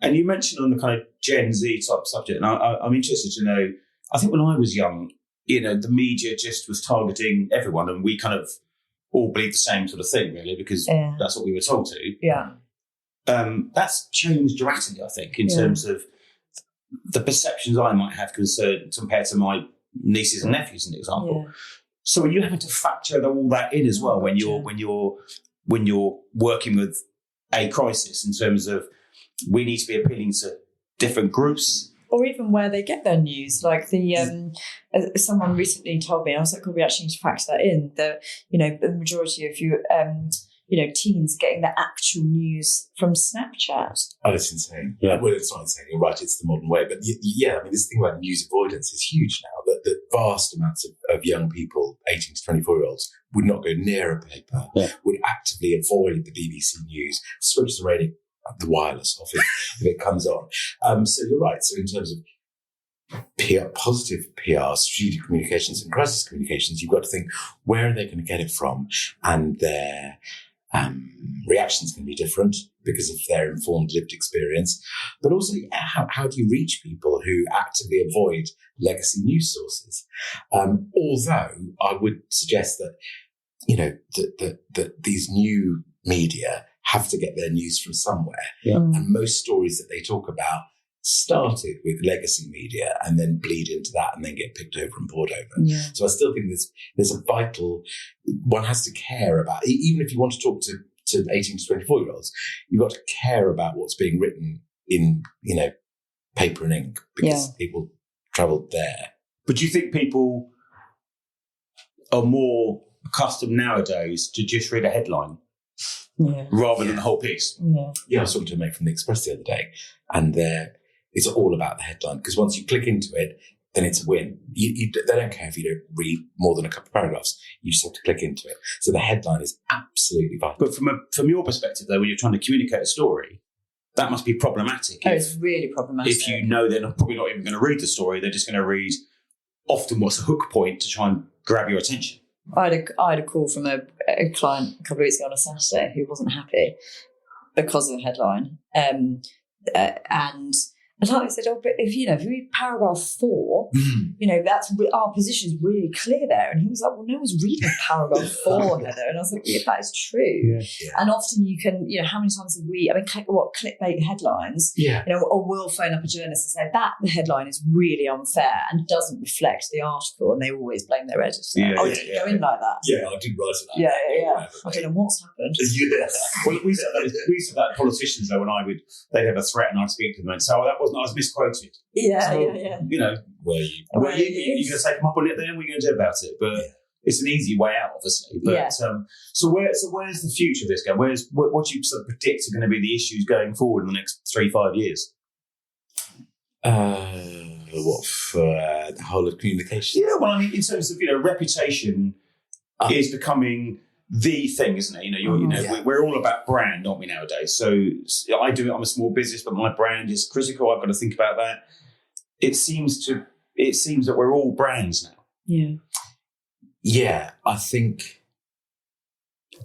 And you mentioned on the kind of Gen Z type subject, and I'm interested to know, I think when I was young, the media just was targeting everyone, and we kind of all believed the same sort of thing, really, because that's what we were told to. Yeah. That's changed dramatically, I think, in terms of the perceptions I might have compared to my nieces and nephews, an example. Yeah. So are you having to factor all that in as well when you're working with a crisis, in terms of we need to be appealing to different groups? Or even where they get their news, like someone recently told me, I was like, we actually need to factor that in. The majority of teens getting their actual news from Snapchat. Oh, that's insane. Yeah. Well, it's not insane. You're right. It's the modern way. But this thing about news avoidance is huge now. That vast amounts of young people, 18 to 24-year-olds, would not go near a paper, would actively avoid the BBC News, switch the radio, the wireless off if it comes on. So you're right. So in terms of PR, positive PR, strategic communications and crisis communications, you've got to think, where are they going to get it from? And their reactions can be different because of their informed lived experience. But also, how do you reach people who actively avoid legacy news sources? Although I would suggest that, that these new media have to get their news from somewhere. Yeah. And most stories that they talk about started with legacy media and then bleed into that and then get picked over and poured over. Yeah. So I still think there's a vital, one has to care about, even if you want to talk to 18 to 24-year-olds, you've got to care about what's being written in, paper and ink, because it will travel there. But do you think people are more accustomed nowadays to just read a headline? Rather than the whole piece. I was talking to a mate from the Express the other day, and it's all about the headline, because once you click into it, then it's a win. They don't care if you don't read more than a couple of paragraphs. You just have to click into it. So the headline is absolutely vital. But from your perspective, though, when you're trying to communicate a story, that must be problematic. It's really problematic. If you know they're probably not even going to read the story, they're just going to read often what's a hook point to try and grab your attention. I had a call from a client a couple of weeks ago on a Saturday who wasn't happy. because of the headline. And like I said, but if you read paragraph 4, that's our position is really clear there. And he was like, well, no one's reading paragraph 4, Heather. And I was like, yeah, that is true. Yeah. And often you can, how many times have we, clickbait headlines, or we'll phone up a journalist and say that the headline is really unfair and doesn't reflect the article. And they always blame their editor. It didn't go in like that. Yeah, I didn't write it like that. Yeah. I don't know what's happened. Well, we said that to politicians, though, when they'd have a threat and I'd speak to them and say, oh, that wasn't, I was misquoted. Yeah. Were you going to take them up on it then? What are you going to do about it? But it's an easy way out, obviously. But so where's the future of this going? What do you sort of predict are going to be the issues going forward in the next 3-5 years? What for the whole of communication? Yeah, well, I mean, in terms of reputation is becoming the thing, isn't it? We're all about brand, aren't we, nowadays? So I'm a small business, but my brand is critical. I've got to think about that. It seems that we're all brands now. Yeah. Yeah, I think.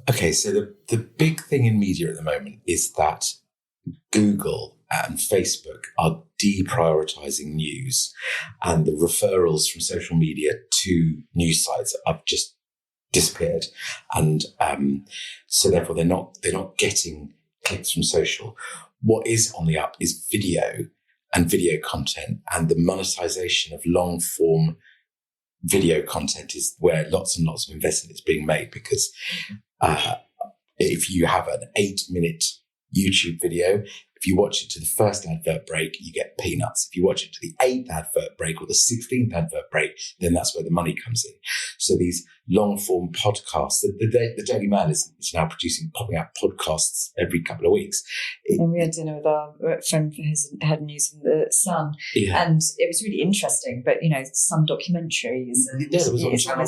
Okay, so the big thing in media at the moment is that Google and Facebook are deprioritizing news, and the referrals from social media to news sites have just disappeared, and so therefore they're not getting clicks from social. What is on the up is video and video content, and the monetization of long form video content is where lots and lots of investment is being made, because if you have an 8-minute YouTube video, if you watch it to the first advert break, you get peanuts. If you watch it to the 8th advert break or the 16th advert break, then that's where the money comes in. So these long-form podcasts, the Daily Mail is now popping out podcasts every couple of weeks. And we had dinner with our friend who had news from the Sun, and it was really interesting. But some documentaries, and there was on Channel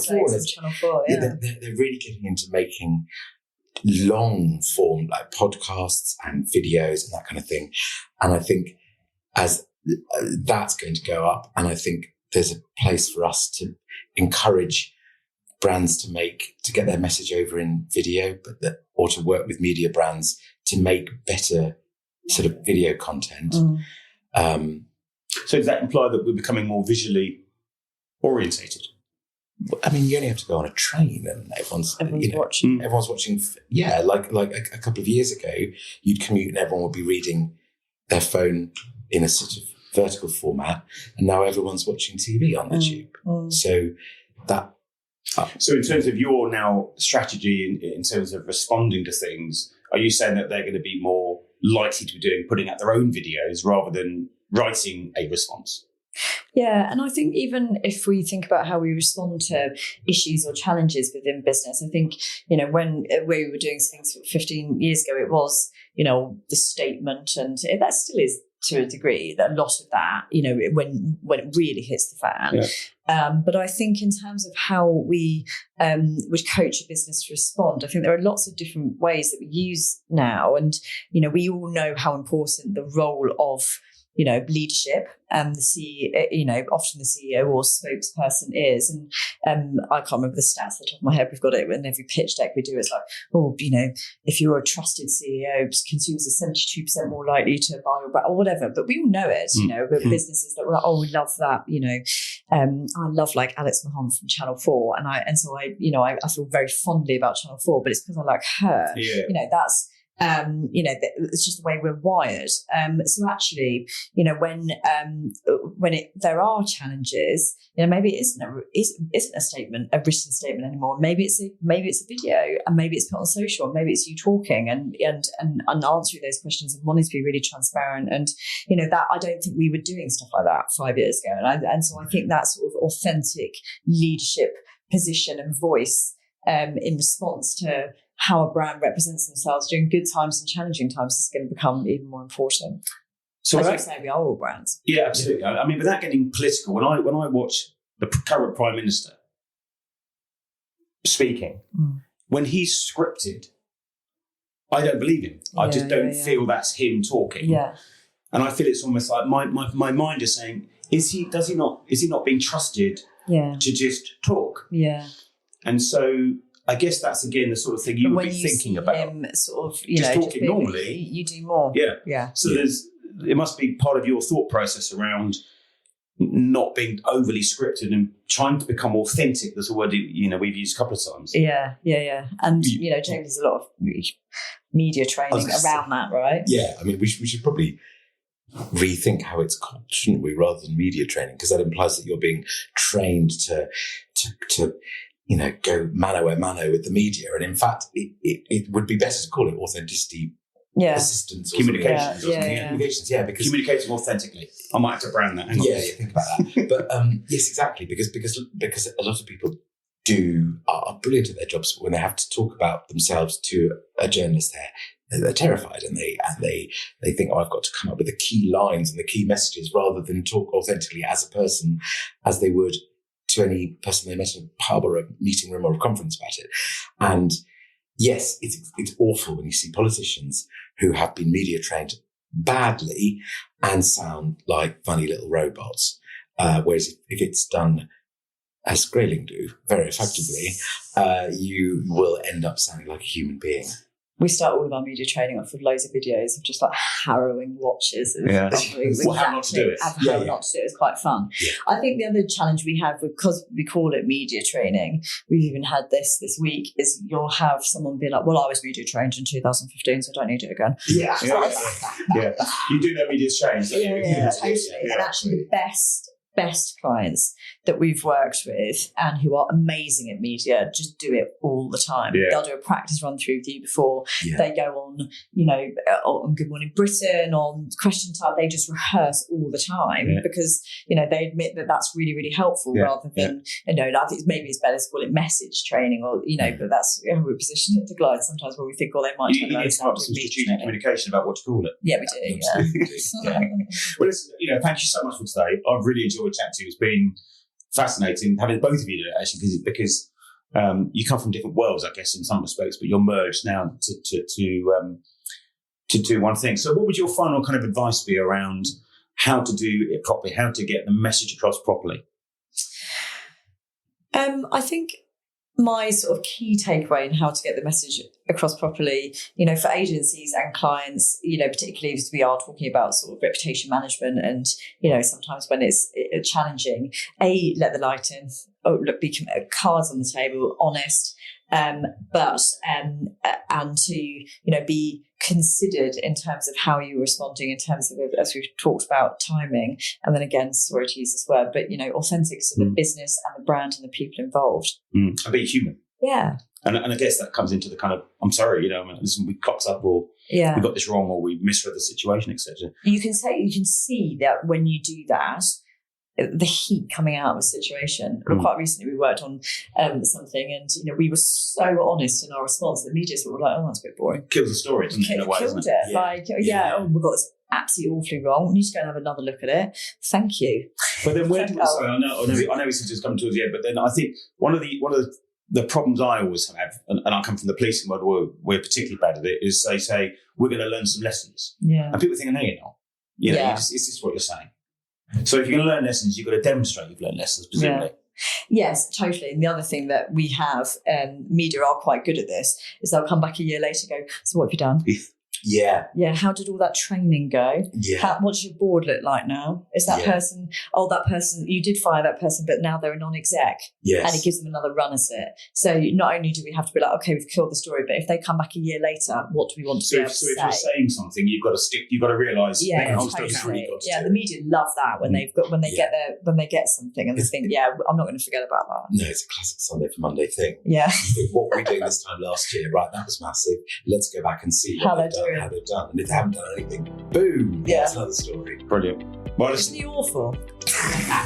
4. They're really getting into making long form like podcasts and videos and that kind of thing, and I think as that's going to go up, and I think there's a place for us to encourage brands to get their message over in video, or to work with media brands to make better sort of video content. So does that imply that we're becoming more visually orientated? I mean, you only have to go on a train and everyone's watching. Everyone's watching. Yeah, like a couple of years ago, you'd commute and everyone would be reading their phone in a sort of vertical format, and now everyone's watching TV on the tube. So that. So in terms of your now strategy in terms of responding to things, are you saying that they're going to be more likely to be putting out their own videos rather than writing a response? Yeah, and I think even if we think about how we respond to issues or challenges within business, I think, when we were doing things 15 years ago, it was, the statement, and that still is to a degree, that a lot of that, when it really hits the fan. Yeah. But I think in terms of how we would coach a business to respond, I think there are lots of different ways that we use now. And, we all know how important the role of leadership and the CEO, often the CEO or spokesperson is. And I can't remember the stats at the top of my head. We've got it in every pitch deck we do. It's like, if you're a trusted CEO, consumers are 72% more likely to buy your brand or whatever. But we all know it, but businesses that were like, we love that, I love like Alex Mahon from Channel 4. So I feel very fondly about Channel 4, but it's because I like her. Yeah. That's, it's just the way we're wired. So actually, when there are challenges, maybe it isn't a statement, a written statement anymore. Maybe it's a video, and maybe it's put on social, and maybe it's you talking and answering those questions and wanting to be really transparent. And that I don't think we were doing stuff like that 5 years ago. And so I think that sort of authentic leadership position and voice in response to how a brand represents themselves during good times and challenging times is going to become even more important. So as you say, we are all brands. Yeah, absolutely. I mean, without getting political, when I watch the current Prime Minister speaking, when he's scripted, I don't believe him. I just don't feel that's him talking. Yeah. And I feel it's almost like my mind is saying, is he not being trusted to just talk? Yeah. And so I guess that's again the sort of thing you would be thinking about. Him sort of, just talking normally, you do more. Yeah. So it must be part of your thought process around not being overly scripted and trying to become authentic. That's a word we've used a couple of times. Yeah. And James has a lot of media training around that, right? Yeah, I mean, we should probably rethink how it's called, shouldn't we, rather than media training, because that implies that you're being trained to go mano a mano with the media. And in fact, it would be better to call it authenticity assistance or communications. Communications, because communicating authentically. I might have to brand that. Hang on. Yeah, think about that. But yes, exactly, because a lot of people are brilliant at their jobs, but when they have to talk about themselves to a journalist, they're terrified, and they think, I've got to come up with the key lines and the key messages rather than talk authentically as a person, as they would to any person they met in a pub or a meeting room or a conference about it. And yes, it's awful when you see politicians who have been media trained badly and sound like funny little robots. Whereas if it's done as Grayling do very effectively, you will end up sounding like a human being. We start all of our media training off with loads of videos of just like harrowing watches of how not to do it. How not to do it is quite fun. Yeah. I think the other challenge we have, because we call it media training, we've even had this week, is you'll have someone be like, well, I was media trained in 2015, so I don't need it again. Yeah. You do know media's changed. Yeah, totally. Yeah. And actually the best clients that we've worked with and who are amazing at media just do it all the time. They'll do a practice run through with you before they go on, on Good Morning Britain, on Question Time. They just rehearse all the time because, they admit that that's really, really helpful rather than, I think maybe it's better to call it message training or, but that's how we position it to clients sometimes where we think, they might you need to have some strategic communication about what to call it. Yeah, we do. Well, listen, thank you so much for today. I've really enjoyed chatting to you. It's been fascinating having both of you do it, actually, because you come from different worlds, I guess, in some respects, but you're merged now to do one thing. So what would your final kind of advice be around how to do it properly, how to get the message across properly? I think my sort of key takeaway in how to get the message across properly, for agencies and clients, particularly as we are talking about sort of reputation management and, sometimes when it's challenging, let the light in, be cards on the table, honest, and to, be considered in terms of how you're responding, in terms of, as we've talked about, timing, and then again, sorry to use this word, but, authentic to the business and the brand and the people involved. And be human. Yeah. And I guess that comes into the kind of, I'm sorry, listen, we cocked up, or we got this wrong, or we misread the situation, etc. You can see that when you do that, the heat coming out of a situation. Quite recently, we worked on something, and we were so honest in our response. The media were like, "Oh, that's a bit boring." Kills the story, doesn't it? In a way, killed doesn't it. Oh, we got this absolutely awfully wrong. We need to go and have another look at it. Thank you. But then, I know this is just coming towards the end. But then, I think one of the problems I always have, and I come from the policing world, where we're particularly bad at it, is they say we're going to learn some lessons, and people think, "No, you're not." It's just what you're saying. So if you're going to learn lessons, you've got to demonstrate you've learned lessons, presumably. Yes, totally. And the other thing that we have, media are quite good at this, is they'll come back a year later and go, so what have you done? Yeah. Yeah. How did all that training go? Yeah. What does your board look like now? Is that person, that person, you did fire that person, but now they're a non-exec. Yes. And it gives them another run at it. So not only do we have to be like, okay, we've killed the story, but if they come back a year later, what do we want to be able to say? So if you're saying something, you've got to realise. Totally. The media love that when they get something and they think, I'm not going to forget about that. No, it's a classic Sunday for Monday thing. Yeah. You think, what were we doing this time last year? Right, that was massive. Let's go back and see how they've done. And if they haven't done anything, boom, that's another story. Brilliant. Well, isn't he awful?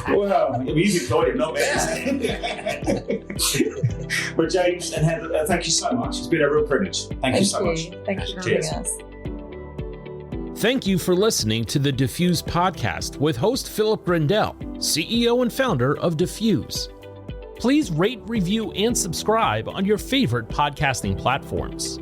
Well, you've employed him, not me. But James and Heather, thank you so much. It's been a real privilege. Thank you so much. Thank you for having us. Thank you for listening to the Defuse Podcast with host Philip Blundell, CEO and founder of Defuse. Please rate, review, and subscribe on your favorite podcasting platforms.